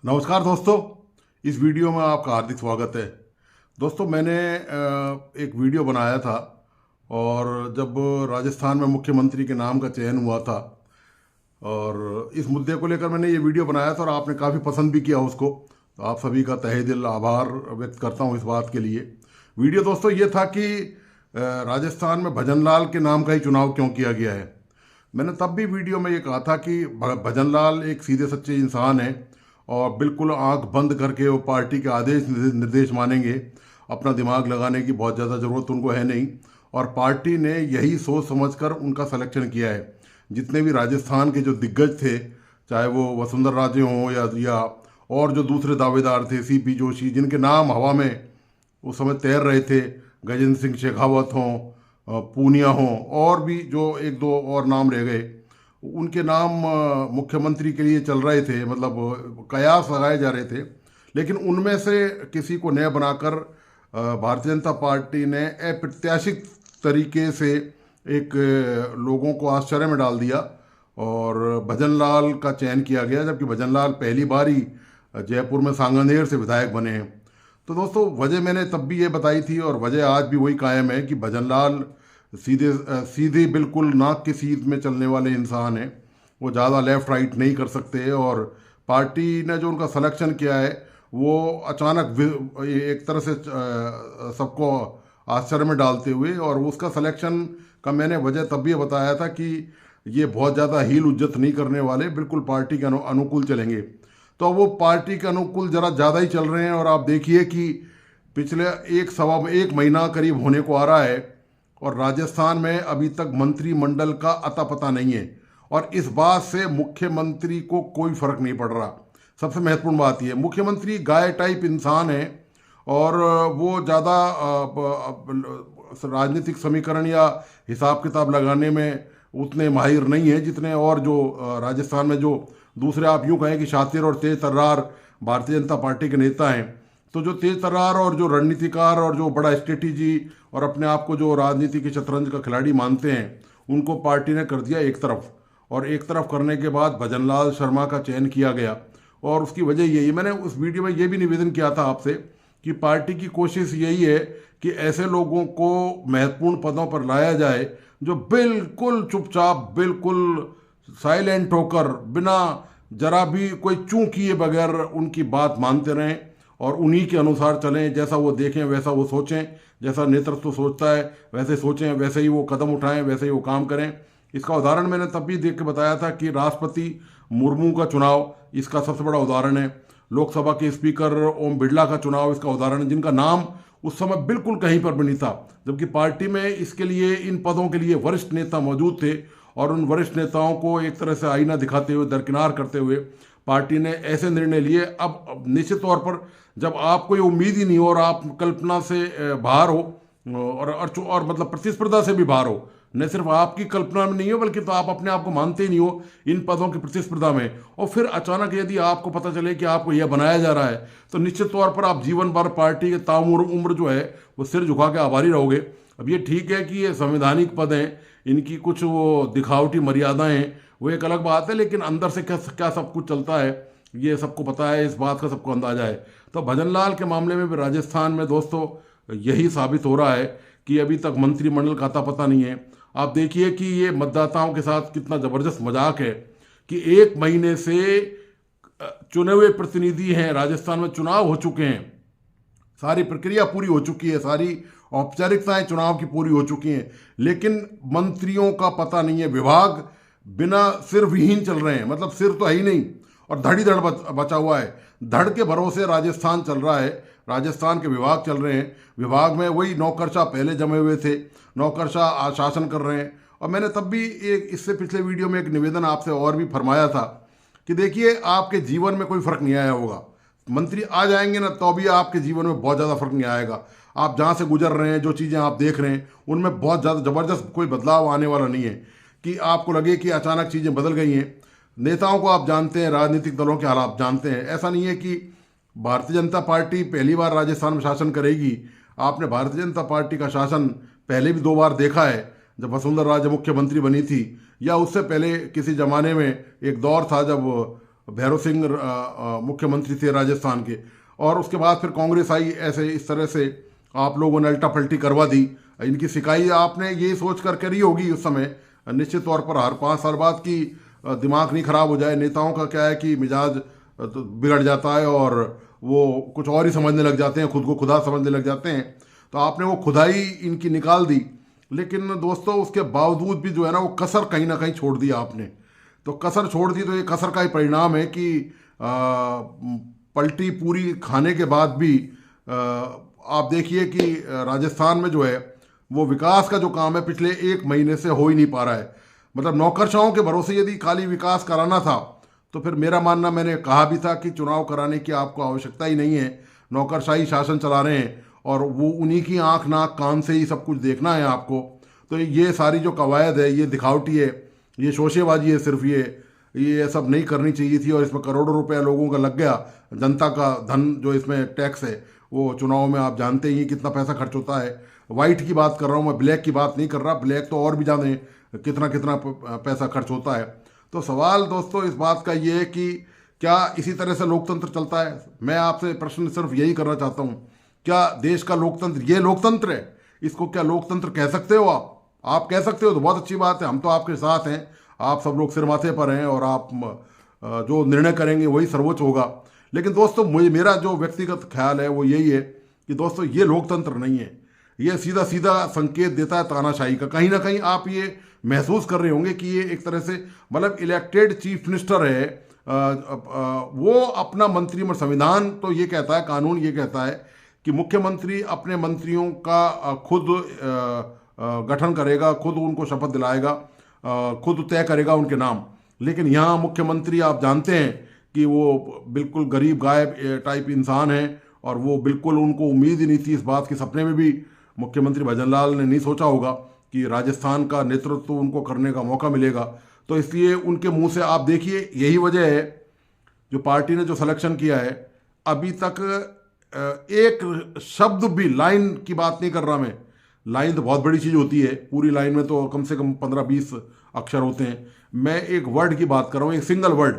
नमस्कार दोस्तों। इस वीडियो में आपका हार्दिक स्वागत है। दोस्तों, मैंने एक वीडियो बनाया था और जब राजस्थान में मुख्यमंत्री के नाम का चयन हुआ था और इस मुद्दे को लेकर मैंने ये वीडियो बनाया था और आपने काफ़ी पसंद भी किया उसको, तो आप सभी का तहे दिल आभार व्यक्त करता हूँ इस बात के लिए। वीडियो दोस्तों ये था कि राजस्थान में भजनलाल के नाम का ही चुनाव क्यों किया गया है। मैंने तब भी वीडियो में ये कहा था कि भजनलाल एक सीधे सच्चे इंसान है और बिल्कुल आंख बंद करके वो पार्टी के आदेश निर्देश मानेंगे। अपना दिमाग लगाने की बहुत ज़्यादा ज़रूरत उनको है नहीं और पार्टी ने यही सोच समझकर उनका सिलेक्शन किया है। जितने भी राजस्थान के जो दिग्गज थे, चाहे वो वसुंधरा राजे हों या और जो दूसरे दावेदार थे, सीपी जोशी, जिनके नाम हवा में उस समय तैर रहे थे, गजेंद्र सिंह शेखावत हों, पूनिया हों, और भी जो एक दो और नाम रह गए, उनके नाम मुख्यमंत्री के लिए चल रहे थे, मतलब कयास लगाए जा रहे थे। लेकिन उनमें से किसी को नया बनाकर भारतीय जनता पार्टी ने अप्रत्याशित तरीके से एक लोगों को आश्चर्य में डाल दिया और भजनलाल का चयन किया गया, जबकि भजनलाल पहली बार ही जयपुर में सांगानेर से विधायक बने हैं। तो दोस्तों, वजह मैंने तब भी ये बताई थी और वजह आज भी वही कायम है कि भजनलाल सीधे सीधे बिल्कुल नाक की सीध में चलने वाले इंसान हैं। वो ज़्यादा लेफ्ट राइट नहीं कर सकते और पार्टी ने जो उनका सिलेक्शन किया है वो अचानक एक तरह से सबको आश्चर्य में डालते हुए, और उसका सिलेक्शन का मैंने वजह तब भी बताया था कि ये बहुत ज़्यादा हील उज्जत नहीं करने वाले, बिल्कुल पार्टी के अनुकूल चलेंगे। तो वो पार्टी के अनुकूल ज़रा ज़्यादा ही चल रहे हैं और आप देखिए कि पिछले एक महीना करीब होने को आ रहा है और राजस्थान में अभी तक मंत्रिमंडल का अता पता नहीं है और इस बात से मुख्यमंत्री को कोई फर्क नहीं पड़ रहा। सबसे महत्वपूर्ण बात यह, मुख्यमंत्री गाय टाइप इंसान है और वो ज़्यादा राजनीतिक समीकरण या हिसाब किताब लगाने में उतने माहिर नहीं है जितने और जो राजस्थान में जो दूसरे, आप यूँ कहें कि शातिर और तेज तर्रार भारतीय जनता पार्टी के नेता हैं। तो जो तेज तर्रार और जो रणनीतिकार और जो बड़ा स्ट्रेटेजी और अपने आप को जो राजनीति के शतरंज का खिलाड़ी मानते हैं, उनको पार्टी ने कर दिया एक तरफ, और एक तरफ करने के बाद भजनलाल शर्मा का चयन किया गया। और उसकी वजह यही, मैंने उस वीडियो में ये भी निवेदन किया था आपसे कि पार्टी की कोशिश यही है कि ऐसे लोगों को महत्वपूर्ण पदों पर लाया जाए जो बिल्कुल चुपचाप, बिल्कुल साइलेंट होकर, बिना जरा भी कोई चूं किए बगैर उनकी बात मानते रहें और उन्हीं के अनुसार चलें। जैसा वो देखें वैसा वो सोचें, जैसा नेतृत्व सोचता है वैसे सोचें, वैसे ही वो कदम उठाएं, वैसे ही वो काम करें। इसका उदाहरण मैंने तब भी देख के बताया था कि राष्ट्रपति मुर्मू का चुनाव इसका सबसे बड़ा उदाहरण है। लोकसभा के स्पीकर ओम बिरला का चुनाव इसका उदाहरण है, जिनका नाम उस समय बिल्कुल कहीं पर भी नहीं था, जबकि पार्टी में इसके लिए, इन पदों के लिए वरिष्ठ नेता मौजूद थे और उन वरिष्ठ नेताओं को एक तरह से आईना दिखाते हुए, दरकिनार करते हुए पार्टी ने ऐसे निर्णय लिए। अब निश्चित तौर पर जब आपको ये उम्मीद ही नहीं हो और आप कल्पना से बाहर हो और मतलब प्रतिस्पर्धा से भी बाहर हो, न सिर्फ आपकी कल्पना में नहीं हो बल्कि तो आप अपने आप को मानते ही नहीं हो इन पदों की प्रतिस्पर्धा में, और फिर अचानक यदि आपको पता चले कि आपको यह बनाया जा रहा है, तो निश्चित तौर पर आप जीवन भर पार्टी के ताउम्र उम्र जो है वो सिर झुका के आभारी रहोगे। अब ये ठीक है कि ये संवैधानिक पद हैं, इनकी कुछ वो दिखावटी मर्यादाएं हैं, वो एक अलग बात है, लेकिन अंदर से क्या क्या सब कुछ चलता है ये सबको पता है, इस बात का सबको अंदाजा है। तो भजनलाल के मामले में भी राजस्थान में दोस्तों यही साबित हो रहा है कि अभी तक मंत्रिमंडल का अता पता नहीं है। आप देखिए कि ये मतदाताओं के साथ कितना ज़बरदस्त मजाक है कि एक महीने से चुने हुए प्रतिनिधि हैं, राजस्थान में चुनाव हो चुके हैं, सारी प्रक्रिया पूरी हो चुकी है, सारी औपचारिकताएं चुनाव की पूरी हो चुकी हैं, लेकिन मंत्रियों का पता नहीं है। विभाग बिना सिर विहीन चल रहे हैं, मतलब सिर तो है ही नहीं और धड़ ही धड़ बचा हुआ है। धड़ के भरोसे राजस्थान चल रहा है, राजस्थान के विभाग चल रहे हैं। विभाग में वही नौकरशाह पहले जमे हुए थे, नौकरशाह शासन कर रहे हैं। और मैंने तब भी एक इससे पिछले वीडियो में एक निवेदन आपसे और भी फरमाया था कि देखिए, आपके जीवन में कोई फर्क नहीं आया होगा, मंत्री आ जाएंगे ना तो भी आपके जीवन में बहुत ज़्यादा फर्क नहीं आएगा। आप जहाँ से गुजर रहे हैं, जो चीज़ें आप देख रहे हैं, उनमें बहुत ज़्यादा ज़बरदस्त कोई बदलाव आने वाला नहीं है कि आपको लगे कि अचानक चीज़ें बदल गई हैं। नेताओं को आप जानते हैं, राजनीतिक दलों के हालात जानते हैं। ऐसा नहीं है कि भारतीय जनता पार्टी पहली बार राजस्थान में शासन करेगी। आपने भारतीय जनता पार्टी का शासन पहले भी 2 बार देखा है, जब वसुंधरा राजे मुख्यमंत्री बनी थी, या उससे पहले किसी ज़माने में एक दौर था जब भैरव सिंह मुख्यमंत्री थे राजस्थान के, और उसके बाद फिर कांग्रेस आई। ऐसे इस तरह से आप लोगों ने अल्टा पलटी करवा दी। इनकी सिकाई आपने ये सोच कर करी होगी उस समय, निश्चित तौर पर हर 5 साल बाद की दिमाग नहीं खराब हो जाए। नेताओं का क्या है कि मिजाज तो बिगड़ जाता है और वो कुछ और ही समझने लग जाते हैं, खुद को खुदा समझने लग जाते हैं। तो आपने वो खुदाई इनकी निकाल दी, लेकिन दोस्तों उसके बावजूद भी जो है ना वो कसर कहीं ना कहीं छोड़ दिया आपने। तो कसर छोड़ दी, तो ये कसर का ही परिणाम है कि पलटी पूरी खाने के बाद भी आप देखिए कि राजस्थान में जो है वो विकास का जो काम है पिछले 1 महीने से हो ही नहीं पा रहा है। मतलब नौकरशाहों के भरोसे यदि खाली विकास कराना था तो फिर मेरा मानना, मैंने कहा भी था कि चुनाव कराने की आपको आवश्यकता ही नहीं है। नौकरशाही शासन चला रहे हैं और वो उन्हीं की आंख नाक कान से ही सब कुछ देखना है आपको। तो ये सारी जो कवायद है ये दिखावटी है, ये शोशेबाजी है सिर्फ। ये सब नहीं करनी चाहिए थी, और इसमें करोड़ों रुपया लोगों का लग गया। जनता का धन जो इसमें टैक्स है वो चुनाव में आप जानते ही कितना पैसा खर्च होता है। वाइट की बात कर रहा हूँ मैं, ब्लैक की बात नहीं कर रहा। ब्लैक तो और भी ज़्यादा कितना कितना पैसा खर्च होता है। तो सवाल दोस्तों इस बात का ये है कि क्या इसी तरह से लोकतंत्र चलता है? मैं आपसे प्रश्न सिर्फ यही करना चाहता हूँ, क्या देश का लोकतंत्र ये लोकतंत्र है? इसको क्या लोकतंत्र कह सकते हो आप कह सकते हो तो बहुत अच्छी बात है, हम तो आपके साथ हैं। आप सब लोग सिर माथे पर हैं और आप जो निर्णय करेंगे वही सर्वोच्च होगा। लेकिन दोस्तों मेरा जो व्यक्तिगत ख्याल है वो यही है कि दोस्तों ये लोकतंत्र नहीं है, ये सीधा सीधा संकेत देता है तानाशाही का। कहीं ना कहीं आप ये महसूस कर रहे होंगे कि ये एक तरह से मतलब इलेक्टेड चीफ मिनिस्टर है, वो अपना मंत्रिमंडल, संविधान तो ये कहता है, कानून ये कहता है कि मुख्यमंत्री अपने मंत्रियों का खुद गठन करेगा, खुद उनको शपथ दिलाएगा, खुद तय करेगा उनके नाम। लेकिन यहाँ मुख्यमंत्री आप जानते हैं कि वो बिल्कुल गरीब गायब टाइप इंसान है, और वो बिल्कुल, उनको उम्मीद ही नहीं थी इस बात की। सपने में भी मुख्यमंत्री भजनलाल ने नहीं सोचा होगा कि राजस्थान का नेतृत्व उनको करने का मौका मिलेगा। तो इसलिए उनके मुंह से आप देखिए, यही वजह है जो पार्टी ने जो सिलेक्शन किया है, अभी तक एक शब्द भी, लाइन की बात नहीं कर रहा मैं, लाइन तो बहुत बड़ी चीज़ होती है, पूरी लाइन में तो कम से कम 15-20 अक्षर होते हैं। मैं एक वर्ड की बात कर रहा हूँ, एक सिंगल वर्ड।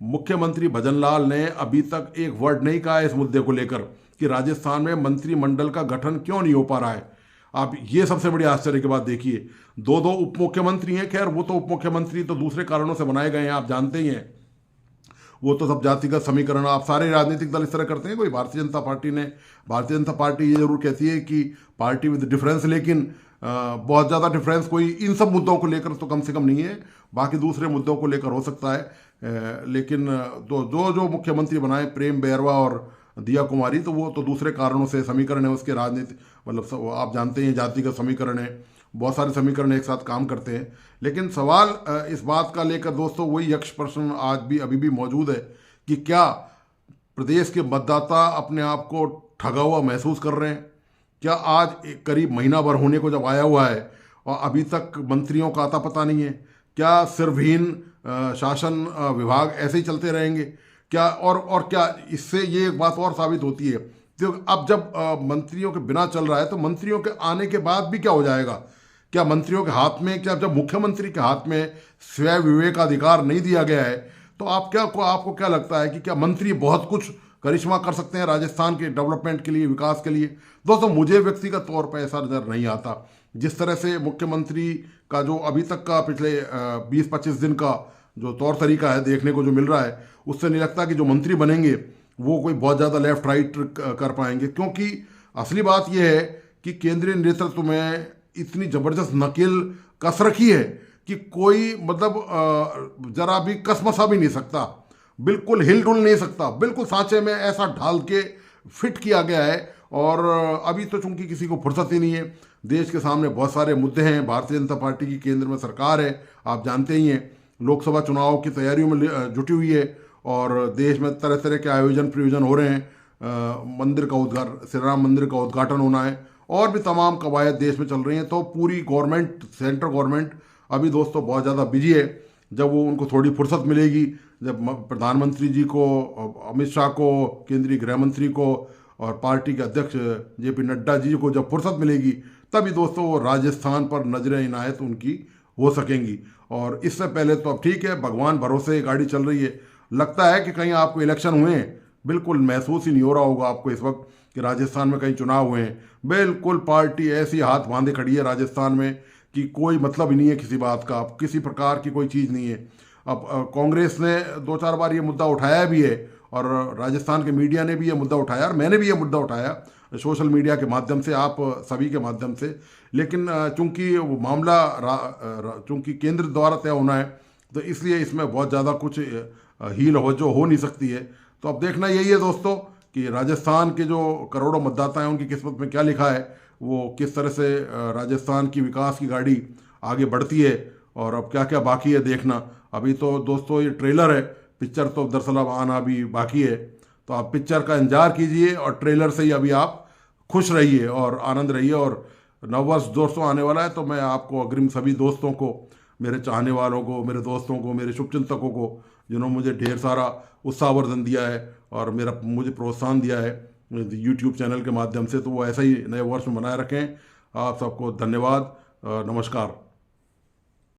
मुख्यमंत्री भजनलाल ने अभी तक एक वर्ड नहीं कहा है इस मुद्दे को लेकर कि राजस्थान में मंत्रिमंडल का गठन क्यों नहीं हो पा रहा है। आप ये सबसे बड़ी आश्चर्य की बात देखिए, 2 उप मुख्यमंत्री हैं। खैर वो तो उप मुख्यमंत्री तो दूसरे कारणों से बनाए गए हैं, आप जानते ही हैं। वो तो सब जातिगत समीकरण, आप सारे राजनीतिक दल इस तरह करते हैं। कोई भारतीय जनता पार्टी ये जरूर कहती है कि पार्टी विद डिफरेंस, लेकिन बहुत ज़्यादा डिफरेंस कोई इन सब मुद्दों को लेकर तो कम से कम नहीं है। बाकी दूसरे मुद्दों को लेकर हो सकता है, लेकिन जो मुख्यमंत्री बनाए, प्रेम बैरवा और दिया कुमारी, तो वो तो दूसरे कारणों से समीकरण है उसके, राजनीति मतलब आप जानते हैं जातिगत समीकरण है, बहुत सारे समीकरण एक साथ काम करते हैं। लेकिन सवाल इस बात का लेकर दोस्तों वही यक्ष प्रश्न आज भी अभी भी मौजूद है कि क्या प्रदेश के मतदाता अपने आप को ठगा हुआ महसूस कर रहे हैं? क्या आज करीब महीना भर होने को जब आया हुआ है और अभी तक मंत्रियों का आता पता नहीं है? क्या सिरविहीन शासन विभाग ऐसे ही चलते रहेंगे क्या? और क्या इससे ये एक बात और साबित होती है, तो अब जब मंत्रियों के बिना चल रहा है तो मंत्रियों के आने के बाद भी क्या हो जाएगा? क्या मंत्रियों के हाथ में, क्या जब मुख्यमंत्री के हाथ में स्वयं विवेकाधिकार नहीं दिया गया है तो आपको क्या लगता है कि क्या मंत्री बहुत कुछ करिश्मा कर सकते हैं राजस्थान के डेवलपमेंट के लिए, विकास के लिए? दोस्तों मुझे व्यक्तिगत तौर पर ऐसा नजर नहीं आता। जिस तरह से मुख्यमंत्री का जो अभी तक का पिछले 20-25 दिन का जो तौर तरीका है देखने को जो मिल रहा है, उससे नहीं लगता कि जो मंत्री बनेंगे वो कोई बहुत ज़्यादा लेफ्ट राइट कर पाएंगे। क्योंकि असली बात यह है कि केंद्रीय नेतृत्व में इतनी ज़बरदस्त नकेल कस रखी है कि कोई मतलब जरा भी कसमसा भी नहीं सकता, बिल्कुल हिल डुल नहीं सकता, बिल्कुल सांचे में ऐसा ढाल के फिट किया गया है। और अभी तो चूंकि किसी को फुर्सत ही नहीं है, देश के सामने बहुत सारे मुद्दे हैं, भारतीय जनता पार्टी की केंद्र में सरकार है, आप जानते ही हैं, लोकसभा चुनाव की तैयारियों में जुटी हुई है और देश में तरह तरह के आयोजन प्रयोजन हो रहे हैं। मंदिर का उद्घाटन, श्री राम मंदिर का उद्घाटन होना है और भी तमाम कवायद देश में चल रही हैं। तो पूरी गवर्नमेंट, सेंट्रल गवर्नमेंट अभी दोस्तों बहुत ज़्यादा बिजी है। जब वो उनको थोड़ी फुर्सत मिलेगी, जब प्रधानमंत्री जी को, अमित शाह को, केंद्रीय गृह मंत्री को और पार्टी के अध्यक्ष JP नड्डा जी को जब फुर्सत मिलेगी, तभी दोस्तों वो राजस्थान पर नजरें इनायत उनकी हो सकेंगी। और इससे पहले तो अब ठीक है, भगवान भरोसे गाड़ी चल रही है, लगता है कि कहीं आपको इलेक्शन हुए हैं, बिल्कुल महसूस ही नहीं हो रहा होगा आपको इस वक्त कि राजस्थान में कहीं चुनाव हुए हैं। बिल्कुल पार्टी ऐसी हाथ बांधे खड़ी है राजस्थान में कि कोई मतलब ही नहीं है किसी बात का, अब किसी प्रकार की कोई चीज़ नहीं है। अब कांग्रेस ने दो चार बार ये मुद्दा उठाया भी है और राजस्थान के मीडिया ने भी ये मुद्दा उठाया और मैंने भी ये मुद्दा उठाया सोशल मीडिया के माध्यम से, आप सभी के माध्यम से। लेकिन चूंकि वो मामला चूंकि केंद्र द्वारा तय होना है, तो इसलिए इसमें बहुत ज़्यादा कुछ हील हवज्जो हो नहीं सकती है। तो अब देखना यही है दोस्तों कि राजस्थान के जो करोड़ों मतदाता हैं उनकी किस्मत में क्या लिखा है, वो किस तरह से राजस्थान की विकास की गाड़ी आगे बढ़ती है और अब क्या क्या बाकी है देखना। अभी तो दोस्तों ये ट्रेलर है, पिक्चर तो दरअसल अब आना भी बाकी है। तो आप पिक्चर का इंतजार कीजिए और ट्रेलर से ही अभी आप खुश रहिए और आनंद रहिए। और नववर्ष दोस्तों आने वाला है, तो मैं आपको अग्रिम सभी दोस्तों को, मेरे चाहने वालों को, मेरे दोस्तों को, मेरे शुभचिंतकों को, जिन्होंने मुझे ढेर सारा उत्साहवर्धन दिया है और मुझे प्रोत्साहन दिया है यूट्यूब चैनल के माध्यम से, तो वो ऐसा ही नए वर्ष में बनाए रखें। आप सबको धन्यवाद। नमस्कार।